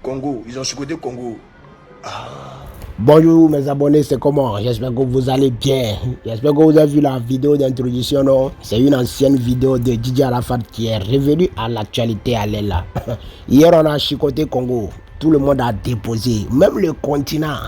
Congo. Ils ont chicoté Congo. Bonjour mes abonnés, c'est comment? J'espère que vous allez bien. J'espère que vous avez vu la vidéo d'introduction, non? C'est une ancienne vidéo de Didier Arafat qui est revenue à l'actualité à l'ELA. Hier, on a chicoté Congo. Tout le monde a déposé. Même le continent,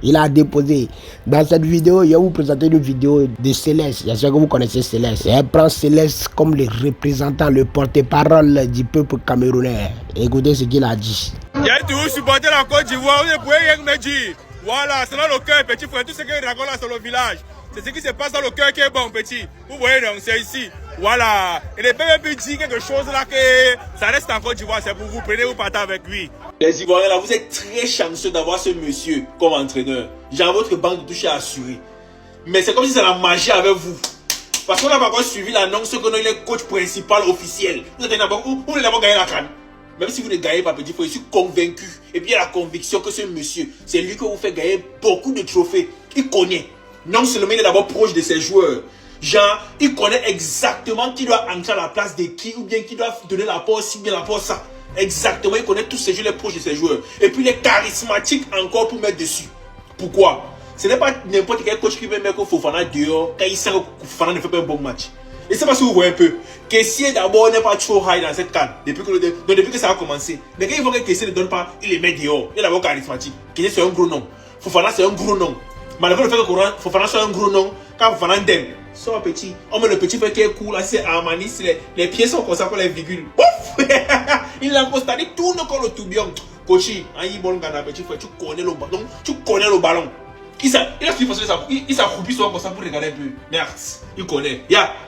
il a déposé. Dans cette vidéo, je vais vous présenter une vidéo de Céleste. J'espère que vous connaissez Céleste. Elle prend Céleste comme le représentant, le porte-parole du peuple camerounais. Écoutez ce qu'il a dit. Il y a toujours supporté la Côte d'Ivoire. Vous pouvez rien me dire. Voilà, c'est dans le cœur, petit frère. Tout ce que raconte là, c'est le village. C'est ce qui se passe dans le cœur qui est bon, petit. Vous voyez, donc, c'est ici. Voilà. Et les peuples même dire quelque chose là que ça reste en Côte d'Ivoire. C'est pour vous. Prenez-vous partez avec lui. Les Ivoiriens là, vous êtes très chanceux d'avoir ce monsieur comme entraîneur. Genre, votre banque de touche est assurée. Mais c'est comme si c'est la magie avec vous. Parce qu'on n'a pas encore suivi l'annonce que nous, il est coach principal officiel. Vous êtes d'abord, vous voulez d'abord gagner la CAN. Même si vous ne gagnez pas, petit frère, je suis convaincu. Et puis il y a la conviction que ce monsieur, c'est lui qui vous fait gagner beaucoup de trophées. Il connaît. Non seulement il est d'abord proche de ses joueurs. Genre, il connaît exactement qui doit entrer à la place de qui, ou bien qui doit donner la pause, si bien la pause ça. Exactement, il connaît tous ses joueurs, il est proche de ses joueurs. Et puis il est charismatique encore pour mettre dessus. Pourquoi? Ce n'est pas n'importe quel coach qui veut mettre Fofana dehors quand il sent que Fofana ne fait pas un bon match. Et c'est parce que vous voyez un peu. Kessié d'abord n'est pas trop high dans cette canne depuis que ça a commencé. Mais quand il voit que Kessié ne donne pas, il les met dehors. Il est d'abord charismatique. Kessié c'est un gros nom. Fofana c'est un gros nom. Malgré le fait que Fofana soit un gros nom, quand Fofana d'aime, soit petit. On met le petit frère qui est cool, là c'est Armani, les pieds sont comme ça pour les virgules. Ouf. Il a constaté tout le corps le tourbillon. Cochi, bon gars, petit frère, tu connais le ballon. Tu connais le ballon. Il a suivi il s'accroupit souvent comme ça pour regarder un peu. Merde, il connaît.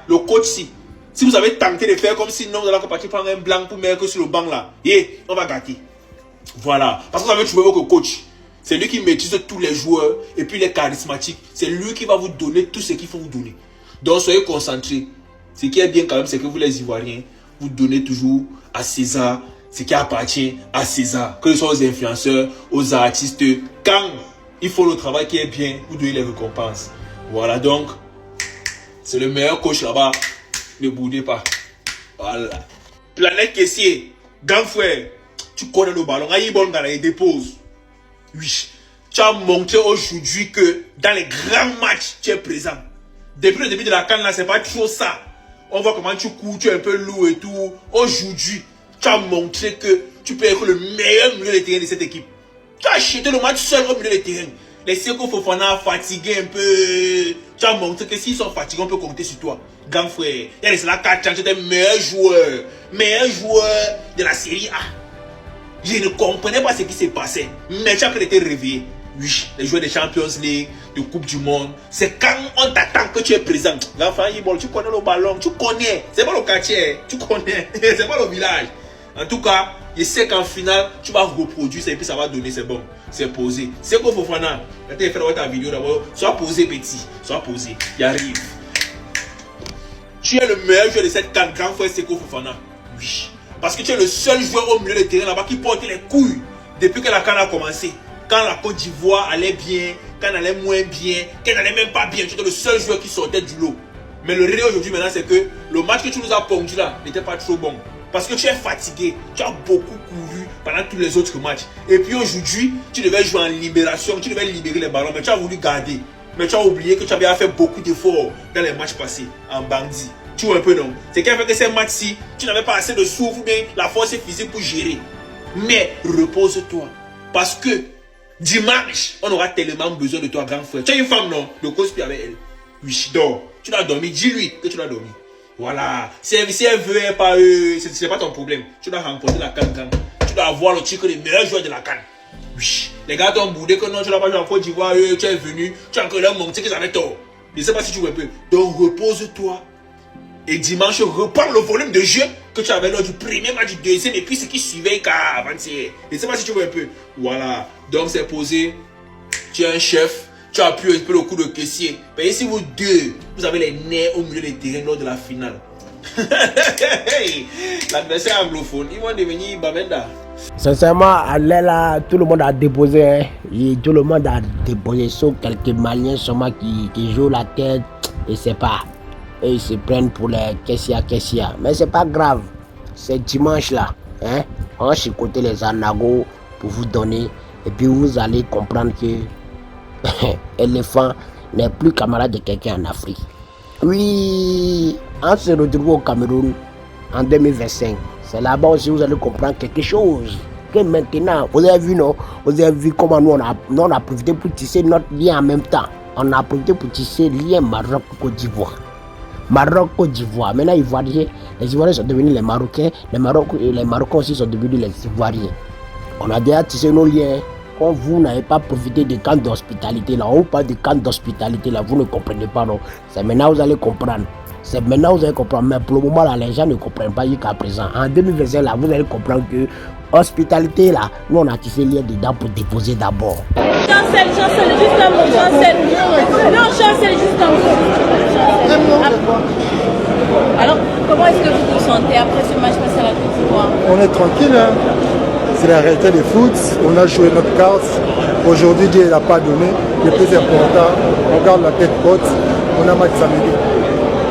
Le coach si. Si vous avez tenté de faire comme si non, vous allez partir prendre un blanc pour mettre sur le banc là. On va gâter. Voilà. Parce que vous avez trouvé votre coach. C'est lui qui maîtrise tous les joueurs et puis il est charismatique. C'est lui qui va vous donner tout ce qu'il faut vous donner. Donc soyez concentrés. Ce qui est bien quand même, c'est que vous les Ivoiriens, vous donnez toujours à César ce qui appartient à César. Que ce soit aux influenceurs, aux artistes. Quand il faut le travail qui est bien, vous donnez les récompenses. Voilà donc, c'est le meilleur coach là-bas. Ne boudez pas. Voilà. Planète caissier, grand frère, tu connais le ballon. Aïe, bon gars, il dépose. Oui. Tu as montré aujourd'hui que dans les grands matchs, tu es présent. Depuis le début de la CAN, là, c'est pas trop ça. On voit comment tu cours, tu es un peu lourd et tout. Aujourd'hui, tu as montré que tu peux être le meilleur milieu de terrain de cette équipe. Tu as acheté le match seul au milieu de terrain. Les Seko Fofana fatigué un peu. Tu as montré que s'ils sont fatigués, on peut compter sur toi. Grand frère, il y a les 4 ans, tu es le meilleur joueur. Meilleur joueur de la série A. Je ne comprenais pas ce qui s'est passé. Mais tu as été réveillé. Oui, les joueurs de Champions League, de Coupe du Monde. C'est quand on t'attend que tu es présent. Grand frère, tu connais le ballon. Tu connais. C'est pas le quartier. Tu connais. C'est pas le village. En tout cas, je sais qu'en finale, tu vas reproduire ça et puis ça va donner, c'est bon. C'est posé. C'est quoi Fofana? Quand tu as fait ta vidéo d'abord, sois posé petit. Sois posé. Il arrive. Tu es le meilleur joueur de cette CAN, grand frère Seko Fofana. Oui. Parce que tu es le seul joueur au milieu de terrain là-bas qui porte les couilles depuis que la CAN a commencé. Quand la Côte d'Ivoire allait bien, quand elle allait moins bien, quand elle n'allait même pas bien, tu étais le seul joueur qui sortait du lot. Mais le réel aujourd'hui maintenant, c'est que le match que tu nous as pondu là n'était pas trop bon. Parce que tu es fatigué, tu as beaucoup couru pendant tous les autres matchs. Et puis aujourd'hui, tu devais jouer en libération, tu devais libérer les ballons, mais tu as voulu garder. Mais tu as oublié que tu avais fait beaucoup d'efforts dans les matchs passés, en bandit. Tu vois un peu non? C'est qu'à fait que ces matchs-ci, tu n'avais pas assez de souffle ou bien la force physique pour gérer. Mais repose-toi. Parce que dimanche, on aura tellement besoin de toi, grand frère. Tu as une femme, non? Le coach avec elle. Oui, dors. Tu dois dormir. Dis-lui que tu dois dormir. Voilà. Si elle veut, elle pas c'est pas ton problème. Tu dois remporter la CAN. Tu dois avoir le titre des meilleurs joueurs de la CAN. Oui. Les gars t'ont boudé que non, tu n'as pas joué en Côte d'Ivoire, tu es venu, tu as encore leur montré qu'ils avaient tort. Je ne sais pas si tu vois un peu. Donc repose-toi. Et dimanche, reprends le volume de jeu que tu avais lors du premier match, du deuxième, et puis ce qui suivait car avant-hier. Je ne sais pas si tu vois un peu. Voilà. Donc c'est posé. Tu es un chef. Tu as pu un peu le coup de caissier. Mais si vous deux, vous avez les nerfs au milieu des terrains lors de la finale. L'adversaire anglophone, ils vont devenir Bamenda. Sincèrement, à là, tout le monde a déposé. Hein. Et tout le monde a déposé. Sauf quelques Maliens sûrement qui jouent la tête. Et c'est pas. Et ils se prennent pour les caissiers. Mais c'est pas grave. C'est dimanche là. Hein? On va chicoter les anagos pour vous donner. Et puis vous allez comprendre que l'éléphant n'est plus camarade de quelqu'un en Afrique. Oui, on se retrouve au Cameroun en 2025. C'est là-bas aussi vous allez comprendre quelque chose. Que maintenant, vous avez vu, non? Vous avez vu comment nous on a profité pour tisser notre lien en même temps. On a profité pour tisser le lien Maroc-Côte d'Ivoire. Maroc-Côte d'Ivoire. Maintenant, les Ivoiriens sont devenus les Marocains. Les Marocains aussi sont devenus les Ivoiriens. On a déjà tissé nos liens. Quand vous n'avez pas profité des camps d'hospitalité là, on vous parle de camps d'hospitalité là, vous ne comprenez pas, non? C'est maintenant que vous allez comprendre. C'est maintenant que vous allez comprendre. Mais pour le moment là, les gens ne comprennent pas jusqu'à présent. En 2025 là, vous allez comprendre que hospitalité là, nous on a tissé lien dedans pour déposer d'abord. Chancel, juste un mot, Chancel. Non, Chancel, juste un mot. Alors, comment est-ce que vous vous sentez après ce match face à la Côte d'Ivoire? On est tranquille, hein. C'est la réalité du foot. On a joué notre carte. Aujourd'hui, Dieu n'a pas donné. Le plus important, on garde la tête haute. On a match samedi.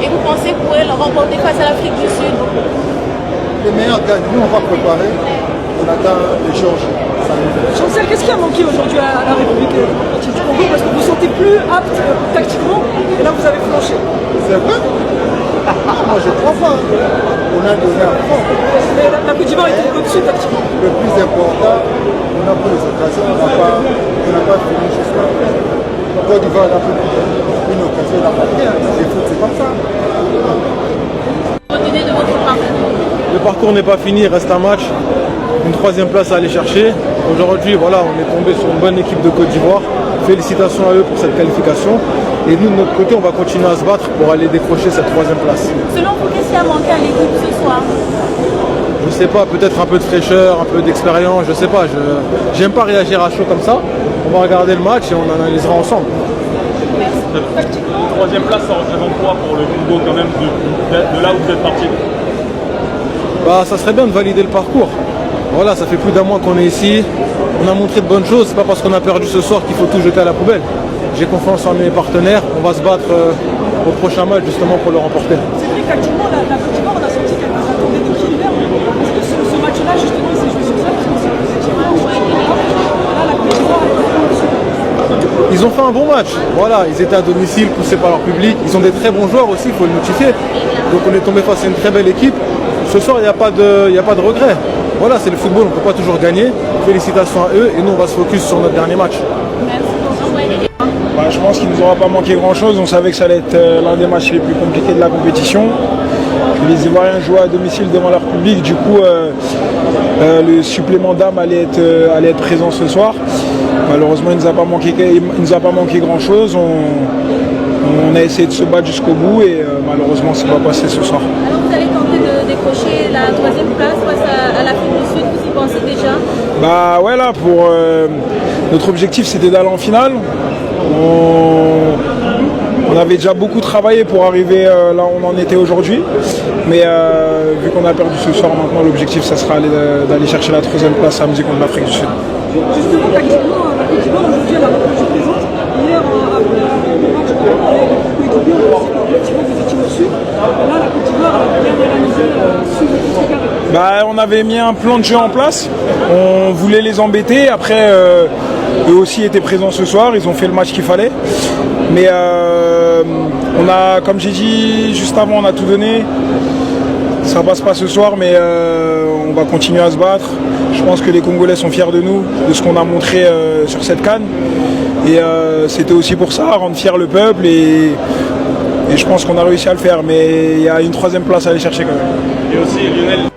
Et vous pensez que vous pourrez le remporter face à l'Afrique du Sud? Les meilleurs gagnent. Nous, on va préparer. On attend l'échange. Chancel, qu'est-ce qui a manqué aujourd'hui à la République du Congo? Parce que vous vous sentez plus apte tactiquement et là vous avez flanché. C'est vrai? Moi je crois pas. On a donné un fond. Mais la Côte d'Ivoire était au-dessus tactiquement. Le plus important, on a pris les occasions, on n'a pas fini jusqu'à la fin. Côte d'Ivoire a pris une occasion, on n'a pas pris. Le foot c'est comme ça. Retenez de votre parcours. Le parcours n'est pas fini, il reste un match. Une troisième place à aller chercher. Aujourd'hui, voilà, on est tombé sur une bonne équipe de Côte d'Ivoire. Félicitations à eux pour cette qualification. Et nous, de notre côté, on va continuer à se battre pour aller décrocher cette troisième place. Selon vous, qu'est-ce qui a manqué à l'équipe ce soir? Je sais pas, peut-être un peu de fraîcheur, un peu d'expérience, je sais pas. J'aime pas réagir à chaud comme ça. On va regarder le match et on analysera ensemble. Troisième place, ça représente quoi pour le Congo quand même de là où vous êtes parti? Bah, ça serait bien de valider le parcours. Voilà, ça fait plus d'un mois qu'on est ici. On a montré de bonnes choses. C'est pas parce qu'on a perdu ce soir qu'il faut tout jeter à la poubelle. J'ai confiance en mes partenaires. On va se battre au prochain match justement pour le remporter. C'est vrai qu'actuellement, la Côte d'Ivoire, on a senti qu'elle nous attendait depuis l'hiver. Parce que ce match-là, justement, il s'est joué sur ça. Parce que vous étiez là, la Côte d'Ivoire est Ils ont fait un bon match. Voilà, ils étaient à domicile, poussés par leur public. Ils ont des très bons joueurs aussi, il faut le notifier. Donc on est tombé face à une très belle équipe. Ce soir, il n'y a pas de regret. Voilà, c'est le football, on ne peut pas toujours gagner. Félicitations à eux et nous, on va se focus sur notre dernier match. Je pense qu'il ne nous aura pas manqué grand-chose. On savait que ça allait être l'un des matchs les plus compliqués de la compétition. Les Ivoiriens jouaient à domicile devant leur public. Du coup, le supplément d'âme allait être présent ce soir. Malheureusement, il ne nous a pas manqué grand-chose. On a essayé de se battre jusqu'au bout et malheureusement, ce n'est pas passé ce soir. Alors vous allez tenter de décrocher la troisième place face à l'Afrique du Sud, vous y pensez déjà? Bah ouais, là, notre objectif c'était d'aller en finale. On avait déjà beaucoup travaillé pour arriver là où on en était aujourd'hui. Mais vu qu'on a perdu ce soir, maintenant l'objectif ça sera d'aller chercher la troisième place samedi contre l'Afrique du Sud. Justement, tactiquement, la Côte d'Ivoire, aujourd'hui, elle a répondu présente. Hier, après le match, vous étiez au-dessus. Là, la Côte d'Ivoire a bien réalisé sur le contre-carré. On avait mis un plan de jeu en place. On voulait les embêter. Après, eux aussi étaient présents ce soir. Ils ont fait le match qu'il fallait. Mais on a, comme j'ai dit juste avant, on a tout donné. Ça passe pas ce soir, mais on va continuer à se battre. Je pense que les Congolais sont fiers de nous, de ce qu'on a montré sur cette CAN. Et c'était aussi pour ça, rendre fier le peuple. Et je pense qu'on a réussi à le faire. Mais il y a une troisième place à aller chercher quand même. Et aussi Lionel.